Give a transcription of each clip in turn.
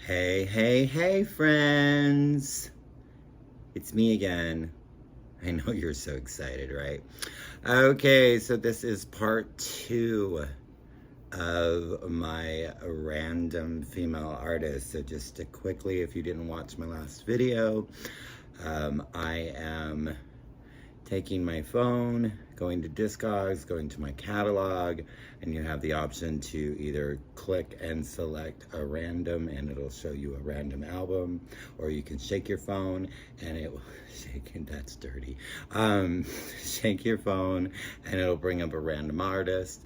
Hey, hey, hey, friends. It's me again. I know you're so excited, right? Okay, so this is part 2 of my random female artist. So just to quickly, if you didn't watch my last video, I am taking my phone, going to Discogs, going to my catalog, and you have the option to either click and select a random and it'll show you a random album, or you can shake your phone and it will that's dirty. Shake your phone and it'll bring up a random artist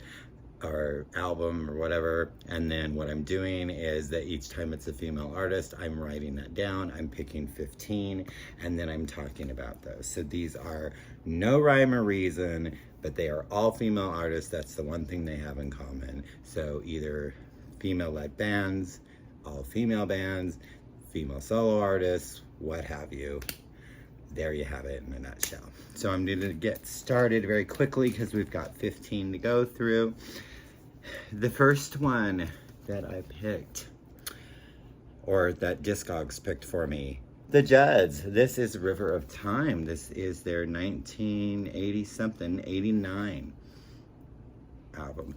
or album or whatever, and then what I'm doing is that each time it's a female artist, I'm writing that down. I'm picking 15 and then I'm talking about those. So these are no rhyme or reason, but they are all female artists. That's the one thing they have in common. So either female-led bands, all female bands, female solo artists, what have you. There you have it in a nutshell. So I'm going to get started very quickly because we've got 15 to go through. The first one that I picked, or that Discogs picked for me, The Judds. This is River of Time. This is their 1980-something, 89 album.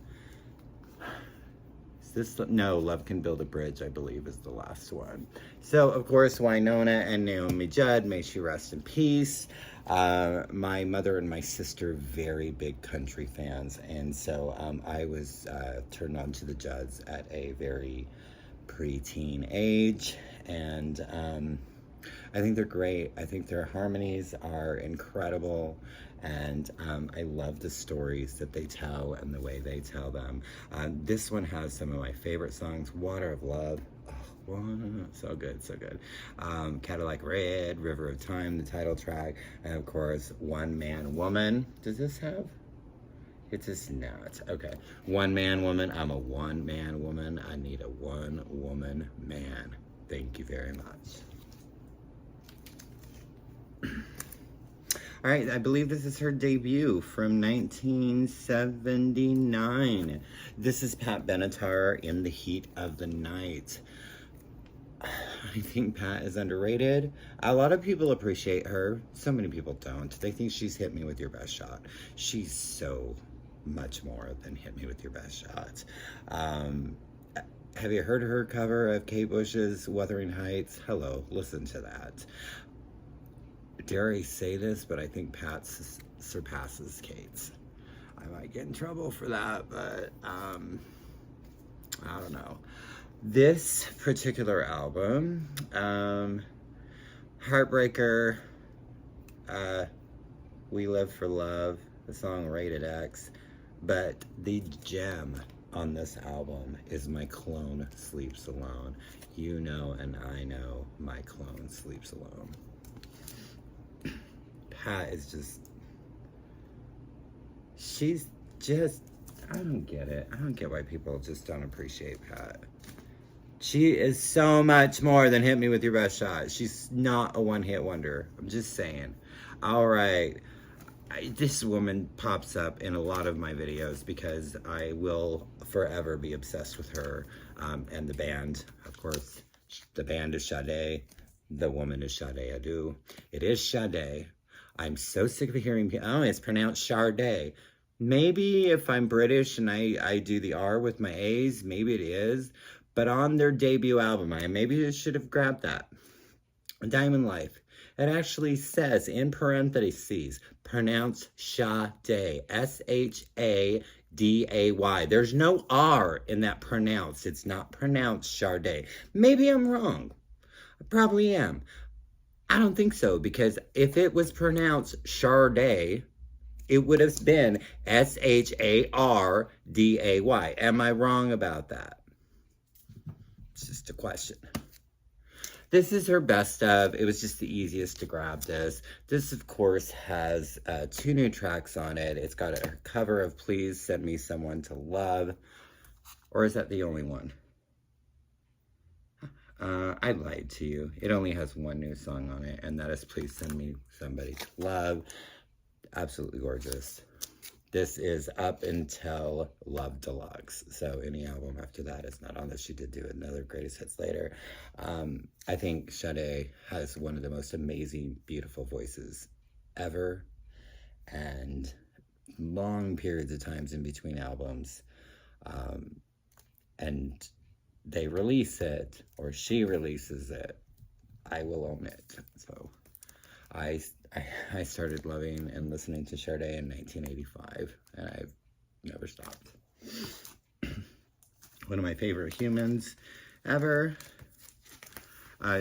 No, Love Can Build a Bridge, I believe, is the last one. So, of course, Wynonna and Naomi Judd, may she rest in peace. My mother and my sister, very big country fans, and so I was turned on to the Judds at a very preteen age, and I think they're great. I think their harmonies are incredible, and I love the stories that they tell and the way they tell them. This one has some of my favorite songs. Water of Love. Oh, so good, so good. Cadillac Red, River of Time, the title track, and of course, One Man Woman. Does this have? It does not. Okay. One Man Woman. I'm a one-man woman. I need a one-woman man. Thank you very much. All right, I believe this is her debut from 1979. This is Pat Benatar, In the Heat of the Night. I think Pat is underrated. A lot of people appreciate her. So many people don't. They think she's Hit Me With Your Best Shot. She's so much more than Hit Me With Your Best Shot. Have you heard her cover of Kate Bush's Wuthering Heights? Hello, listen to that. Dare I say this, but I think Pat surpasses Kate's. I might get in trouble for that, but I don't know. This particular album, Heartbreaker, We Live for Love, the song Rated X, but the gem on this album is My Clone Sleeps Alone. You know and I know my clone sleeps alone. Pat is just, she's just, I don't get it. I don't get why people just don't appreciate Pat. She is so much more than Hit Me With Your Best Shot. She's not a one-hit wonder. I'm just saying. All right. This woman pops up in a lot of my videos because I will forever be obsessed with her and the band. Of course, the band is Sade. The woman is Sade Adu. It is Sade. I'm so sick of hearing, oh, it's pronounced Sade. Maybe if I'm British and I do the R with my A's, maybe it is. But on their debut album, I maybe should have grabbed that. Diamond Life. It actually says in parentheses, pronounced Sade. S-H-A-D-A-Y. There's no R in that pronounced. It's not pronounced Sade. Maybe I'm wrong. I probably am. I don't think so, because if it was pronounced Sade, it would have been S-H-A-R-D-A-Y. Am I wrong about that? It's just a question. This is her best of. It was just the easiest to grab this. This, of course, has 2 new tracks on it. It's got a cover of Please Send Me Someone to Love. Or is that the only one? I lied to you. It only has 1 new song on it, and that is Please Send Me Somebody to Love. Absolutely gorgeous. This is up until Love Deluxe. So any album after that is not on this. She did do another greatest hits later. I think Sade has one of the most amazing, beautiful voices ever. And long periods of times in between albums. And they release it, or she releases it, I will own it. So I started loving and listening to Sade in 1985, and I've never stopped. One of my favorite humans ever.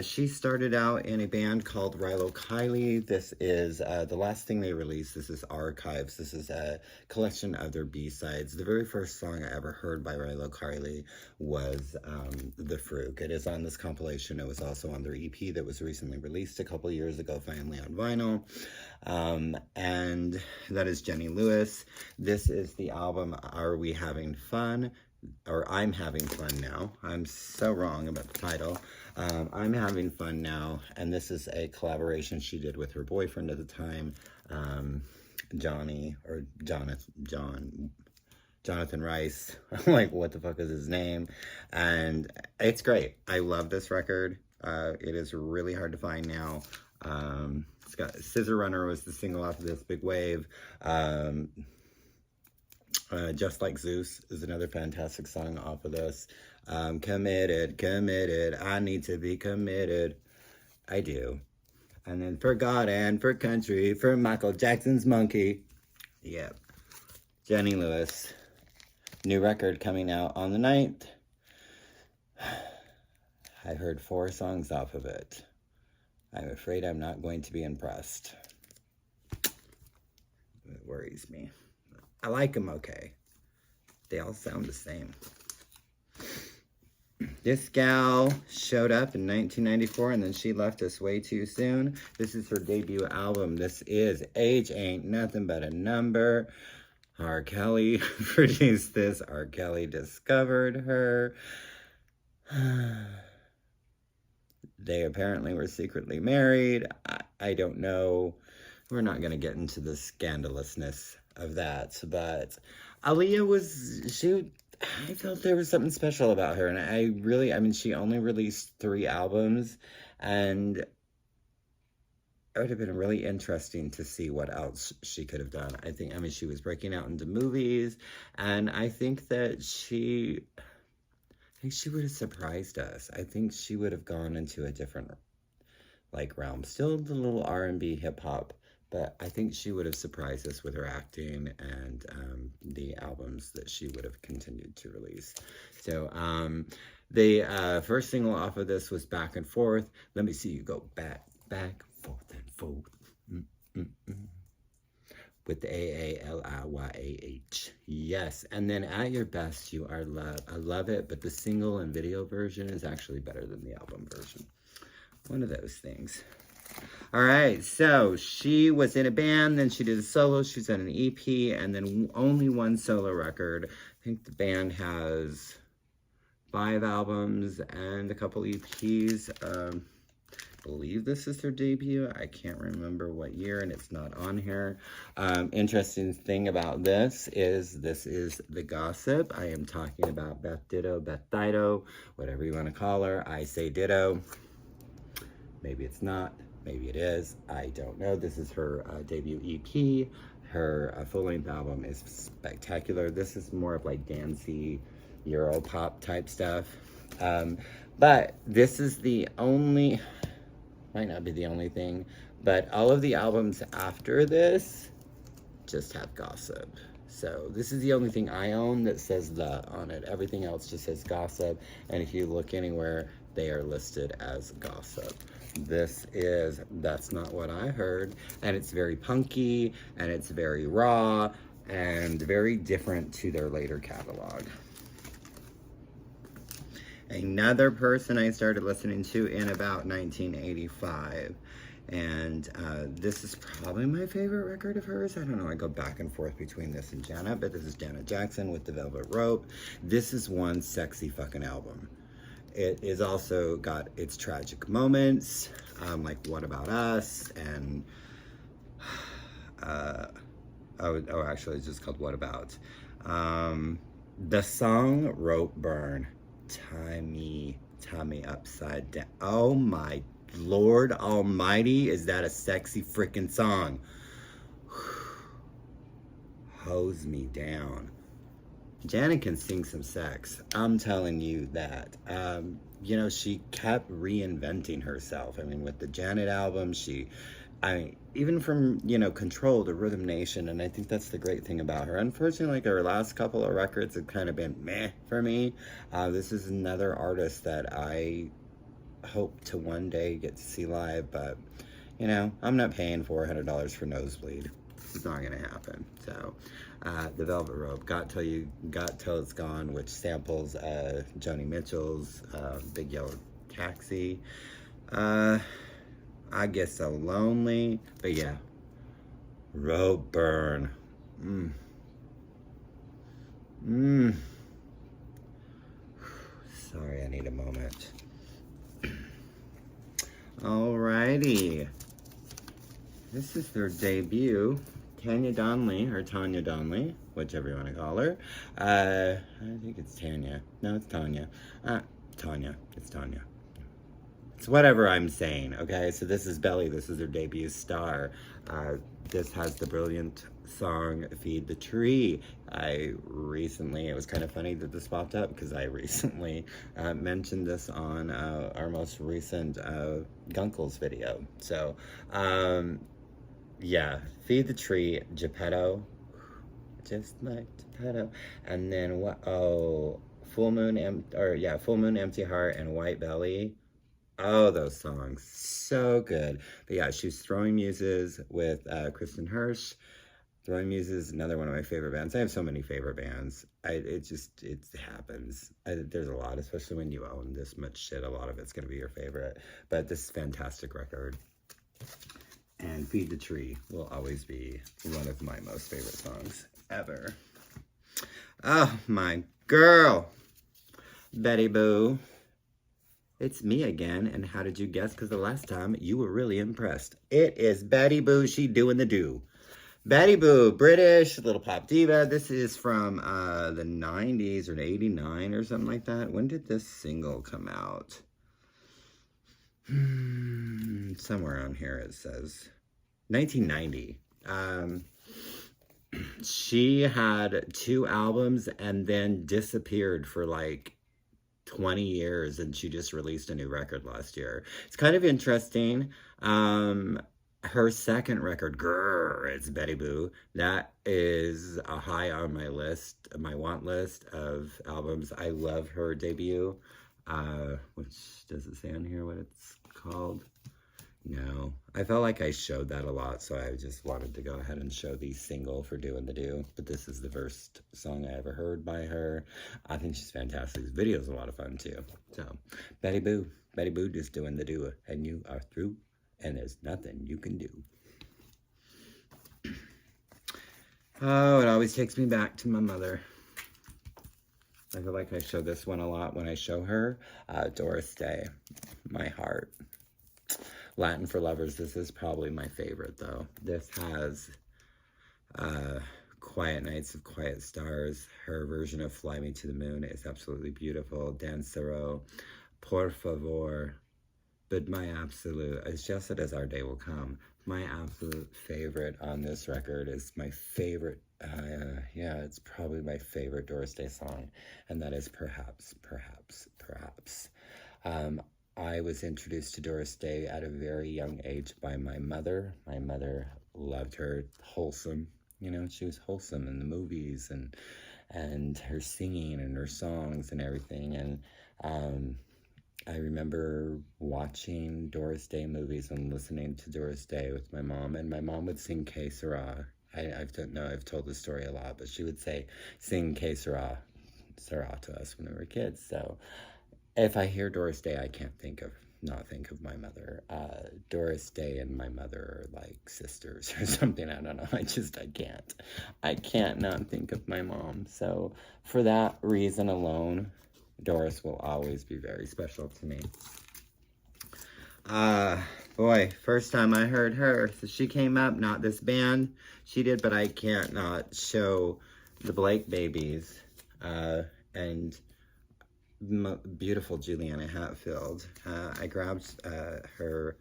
She started out in a band called Rilo Kiley. This is the last thing they released. This is Archives. This is a collection of their B-sides. The very first song I ever heard by Rilo Kiley was The Fruit. It is on this compilation. It was also on their EP that was recently released a couple years ago, finally on vinyl. And that is Jenny Lewis. This is the album Are We Having Fun? Or I'm Having Fun Now. I'm so wrong about the title. I'm Having Fun Now, and this is a collaboration she did with her boyfriend at the time, Jonathan Rice. I'm like, what the fuck is his name? And it's great. I love this record. It is really hard to find now. It's got Scissor Runner was the single off of this, Big Wave. Just Like Zeus is another fantastic song off of this. Committed, I need to be committed. I do. And then For God and For Country, for Michael Jackson's Monkey. Yep. Jenny Lewis. New record coming out on the 9th. I heard 4 songs off of it. I'm afraid I'm not going to be impressed. It worries me. I like them okay. They all sound the same. This gal showed up in 1994 and then she left us way too soon. This is her debut album. This is Age Ain't Nothing But a Number. R. Kelly produced this. R. Kelly discovered her. They apparently were secretly married. I don't know. We're not going to get into the scandalousness of that, but Aaliyah I felt there was something special about her, and I mean, she only released 3 albums, and it would have been really interesting to see what else she could have done. I mean, she was breaking out into movies, and I think that she would have surprised us. I think she would have gone into a different, realm. Still the little R&B hip-hop, but I think she would have surprised us with her acting and the albums that she would have continued to release. So the first single off of this was Back and Forth. Let me see you go back, forth and forth. With the AALIYAH. Yes, and then At Your Best, You Are Love. I love it, but the single and video version is actually better than the album version. One of those things. All right, so she was in a band, then she did a solo, she's on an EP, and then only one solo record. I think the band has 5 albums and a couple EPs. I believe this is their debut. I can't remember what year, and it's not on here. Interesting thing about this is The Gossip. I am talking about Beth Ditto, Beth Dido, whatever you want to call her. I say Ditto. Maybe it's not. Maybe it is. I don't know. This is her debut EP. Her full-length album is spectacular. This is more of dancey Euro pop type stuff. But this is the only, might not be the only thing, but all of the albums after this just have Gossip. So this is the only thing I own that says "the" on it. Everything else just says Gossip. And if you look anywhere, they are listed as Gossip. That's not what I heard. And it's very punky, and it's very raw, and very different to their later catalog. Another person I started listening to in about 1985. And this is probably my favorite record of hers. I don't know, I go back and forth between this and Janet, but this is Janet Jackson with The Velvet Rope. This is one sexy fucking album. It is also got its tragic moments, like What About Us, and Oh, actually, it's just called What About. The song Rope Burn. Tie me upside down. Oh my Lord Almighty, is that a sexy freaking song? Hose me down. Janet can sing some sex. I'm telling you that. You know, she kept reinventing herself. I mean, with the Janet album, even from, you know, Control to Rhythm Nation, and I think that's the great thing about her. Unfortunately, like her last couple of records have kind of been meh for me. This is another artist that I hope to one day get to see live, but, you know, I'm not paying $400 for Nosebleed. It's not gonna happen. So, The Velvet Rope, Got Till It's Gone, which samples Joni Mitchell's Big Yellow Taxi. I Get So Lonely, but yeah, Rope Burn. Sorry, I need a moment. Alrighty. This is their debut. Tanya Donley, whichever you want to call her. I think it's Tanya. No, it's Tanya. Tanya. It's Tanya. It's whatever I'm saying, okay? So this is Belly. This is their debut star. This has the brilliant song Feed the Tree. It was kind of funny that this popped up because I recently mentioned this on our most recent Gunkles video. So, yeah, Feed the Tree, Geppetto, just like Geppetto, and then Full Moon, Empty Heart, and White Belly. Oh, those songs, so good. But yeah, she's Throwing Muses with Kristen Hirsch. Throwing Muses, another one of my favorite bands. I have so many favorite bands. It happens. There's a lot, especially when you own this much shit. A lot of it's gonna be your favorite. But this is a fantastic record. And Feed the Tree will always be one of my most favorite songs ever. Oh, my girl, Betty Boo. It's me again, and how did you guess? Because the last time you were really impressed. It is Betty Boo, she doing the do. Betty Boo, British, little pop diva. This is from the 90s or 89 or something like that. When did this single come out? Somewhere on here it says 1990. She had 2 albums and then disappeared for like 20 years, and she just released a new record last year. It's kind of interesting. Her second record, it's Betty Boo. That is a high on my list, my want list of albums. I love her debut, which, does it say on here what it's called? No. I felt like I showed that a lot, so I just wanted to go ahead and show the single for Doing the Do. But this is the first song I ever heard by her. I think she's fantastic. This video's a lot of fun, too. So, Betty Boo, just doing the do, and you are through, and there's nothing you can do. Oh, it always takes me back to my mother. I feel like I show this one a lot when I show her. Doris Day, My Heart. Latin for Lovers, this is probably my favorite, though. This has Quiet Nights of Quiet Stars. Her version of Fly Me to the Moon is absolutely beautiful. Dancero, Por Favor, but my absolute, it's just that As Our Day Will Come. My absolute favorite on this record is my favorite, it's probably my favorite Doris Day song, and that is Perhaps. I was introduced to Doris Day at a very young age by my mother. My mother loved her, wholesome. You know, she was wholesome in the movies and her singing and her songs and everything. And I remember watching Doris Day movies and listening to Doris Day with my mom. And my mom would sing Que Sera. I don't know, I've told this story a lot, but she would sing Que Sera to us when we were kids. So if I hear Doris Day, I can't not think of my mother. Doris Day and my mother are like sisters or something. I don't know. I can't not think of my mom. So for that reason alone, Doris will always be very special to me. Boy, first time I heard her. So she came up, not this band. She did, but I can't not show the Blake Babies. And beautiful Juliana Hatfield. I grabbed her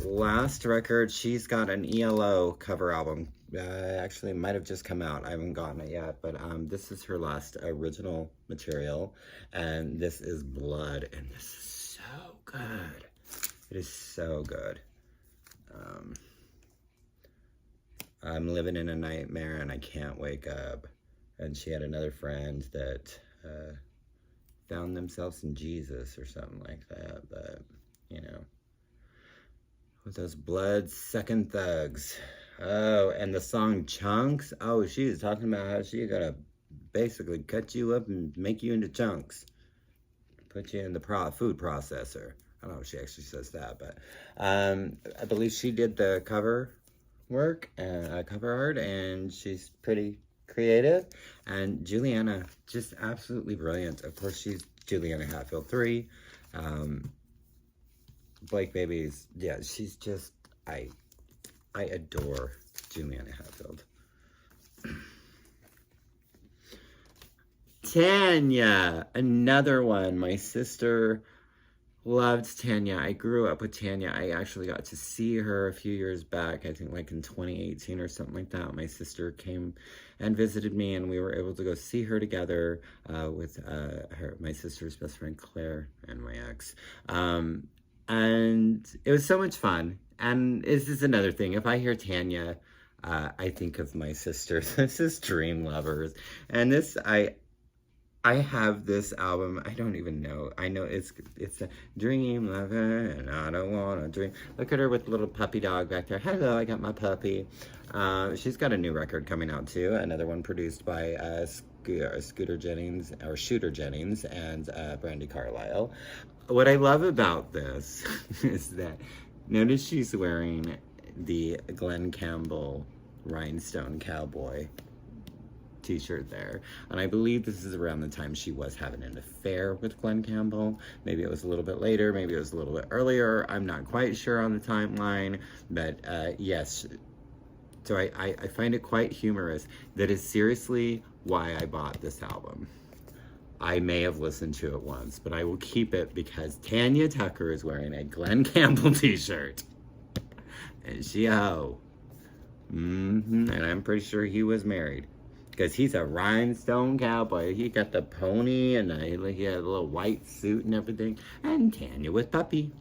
last record. She's got an ELO cover album. Actually, it might have just come out. I haven't gotten it yet, but this is her last original material, and this is Blood, and this is so good. It is so good. I'm living in a nightmare, and I can't wake up. And she had another friend that found themselves in Jesus or something like that, but, you know, with those blood-sucking thugs. Oh, and the song Chunks, oh, she was talking about how she gotta basically cut you up and make you into chunks. Put you in the food processor. I don't know if she actually says that, but I believe she did the cover work, cover art, and she's pretty creative. And Juliana, just absolutely brilliant. Of course, she's Juliana Hatfield 3. Blake Babies, yeah, she's just, I adore Juliana Hatfield. Tanya, another one. My sister loved Tanya. I grew up with Tanya. I actually got to see her a few years back, I think like in 2018 or something like that. My sister came and visited me, and we were able to go see her together with my sister's best friend Claire and my ex. And it was so much fun. And this is another thing. If I hear Tanya, I think of my sister. This is Dream Lovers. And this, I have this album. I don't even know. I know it's a Dream Lover, and I don't want to dream. Look at her with the little puppy dog back there. Hello, I got my puppy. She's got a new record coming out too. Another one produced by Shooter Jennings and Brandy Carlisle. What I love about this is that, notice she's wearing the Glen Campbell Rhinestone Cowboy t-shirt there. And I believe this is around the time she was having an affair with Glen Campbell. Maybe it was a little bit later, maybe it was a little bit earlier. I'm not quite sure on the timeline, but yes. So I find it quite humorous. That is seriously why I bought this album. I may have listened to it once, but I will keep it because Tanya Tucker is wearing a Glen Campbell t-shirt. And she a hoe. And I'm pretty sure he was married. Because he's a rhinestone cowboy. He got the pony, and he had a little white suit and everything. And Tanya with puppy.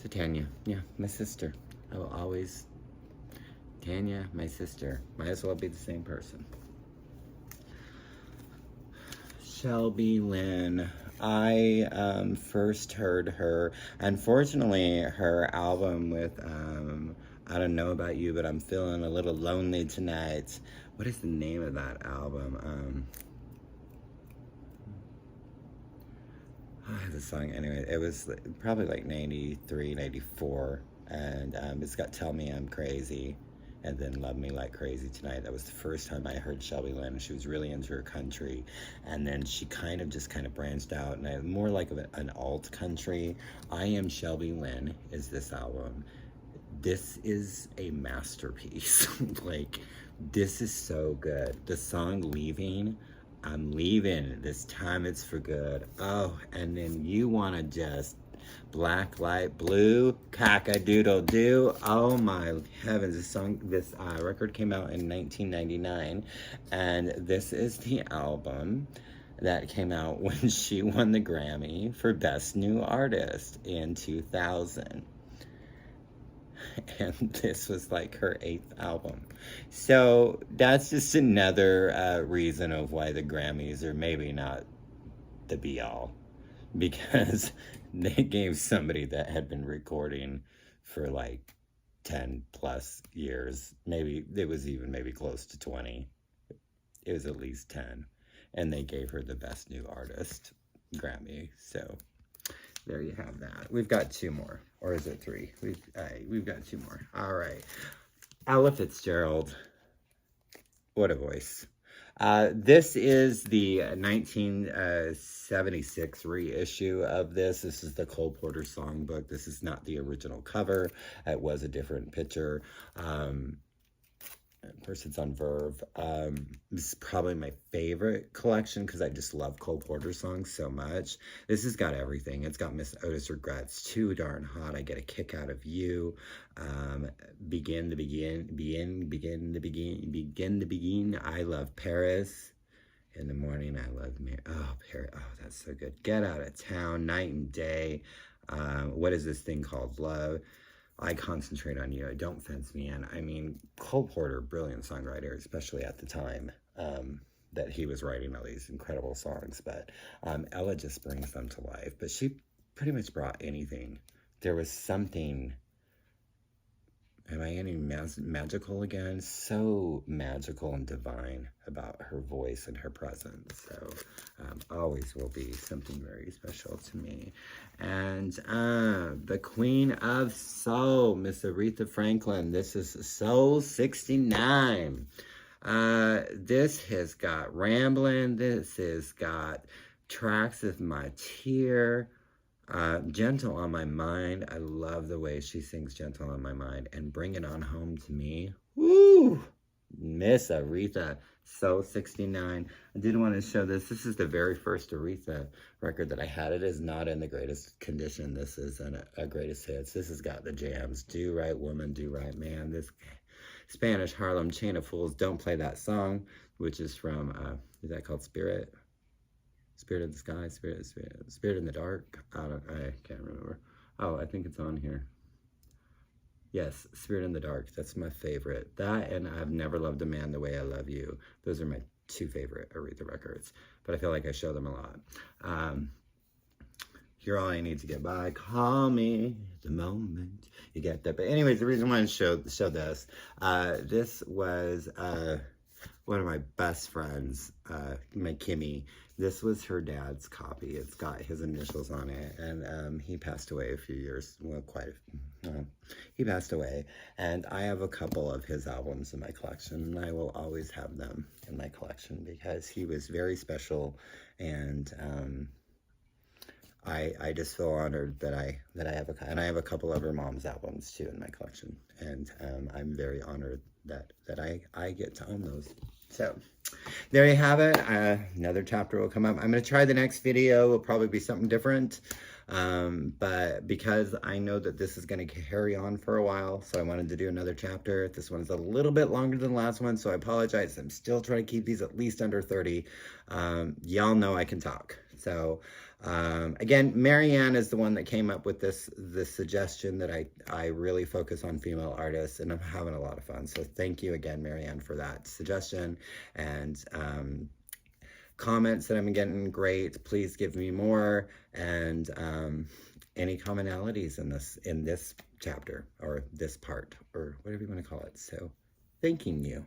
So Tanya, yeah, my sister. I will always... Tanya, my sister. Might as well be the same person. Shelby Lynne. I first heard her, unfortunately, her album with, I don't know about you, but I'm feeling a little lonely tonight. What is the name of that album? The song, anyway, it was probably like 93, 94, and it's got Tell Me I'm Crazy, and then Love Me Like Crazy Tonight. That was the first time I heard Shelby Lynne. She was really into her country, and then she kind of branched out, and more like an alt country. I Am Shelby Lynne is this album. This is a masterpiece. Like, this is so good. The song Leaving, I'm leaving. This time it's for good. Oh, and then You Wanna Just Black Light Blue, Cock-a-doodle-doo. Oh my heavens, this record came out in 1999, and this is the album that came out when she won the Grammy for Best New Artist in 2000. And this was like her 8th album. So that's just another reason of why the Grammys are maybe not the be-all. Because they gave somebody that had been recording for like 10 plus years. Maybe it was even maybe close to 20. It was at least 10. And they gave her the Best New Artist Grammy. So there you have that. We've got 2 more. Or is it 3? We've got 2 more. All right. Ella Fitzgerald. What a voice. This is the 1976 reissue of this. This is the Cole Porter songbook. This is not the original cover. It was a different picture. Of course, it's on Verve. This is probably my favorite collection because I just love Cole Porter songs so much. This has got everything. It's got Miss Otis Regrets, Too Darn Hot, I Get a Kick Out of You, Begin to Begin, I Love Paris, In the Morning, I Love Me. Oh, Paris, oh, that's so good. Get Out of Town, Night and Day, What Is This Thing Called Love? I Concentrate on You, Don't Fence Me In. I mean, Cole Porter, brilliant songwriter, especially at the time that he was writing all these incredible songs. But Ella just brings them to life. But she pretty much brought anything. There was something, am I getting magical again? So magical and divine about her voice and her presence. So always will be something very special to me. And the Queen of Soul, Miss Aretha Franklin. This is Soul 69. This has got Ramblin'. This has got Tracks of My Tear. Gentle on My Mind. I love the way she sings Gentle on My Mind. And Bring It On Home to Me. Woo! Miss Aretha, Soul 69. I did want to show this. This is the very first Aretha record that I had. It is not in the greatest condition. This is a greatest hits. This has got the jams. Do Right Woman, Do Right Man. This Spanish Harlem, Chain of Fools, Don't Play That Song, which is from, is that called Spirit? Spirit of the Sky, Spirit in the Dark. I can't remember. Oh, I think it's on here. Yes, Spirit in the Dark. That's my favorite. That and I've Never Loved a Man the Way I Love You. Those are my two favorite Aretha records. But I feel like I show them a lot. You're All I Need to Get By. Call me the moment you get there. But anyways, the reason why I show this, this was one of my best friends, my Kimmy. This was her dad's copy. It's got his initials on it, and he passed away a few years, well, he passed away, and I have a couple of his albums in my collection, and I will always have them in my collection because he was very special, and I just feel honored that I have I have a couple of her mom's albums too in my collection, and I'm very honored that I get to own those. So there you have it. Another chapter will come up. I'm going to try the next video. It'll probably be something different. But because I know that this is going to carry on for a while, so I wanted to do another chapter. This one's a little bit longer than the last one, so I apologize. I'm still trying to keep these at least under 30. Y'all know I can talk. So again, Marianne is the one that came up with this suggestion that I really focus on female artists, and I'm having a lot of fun. So thank you again, Marianne, for that suggestion. And comments that I'm getting, great. Please give me more, and any commonalities in this chapter or this part or whatever you want to call it. So thanking you.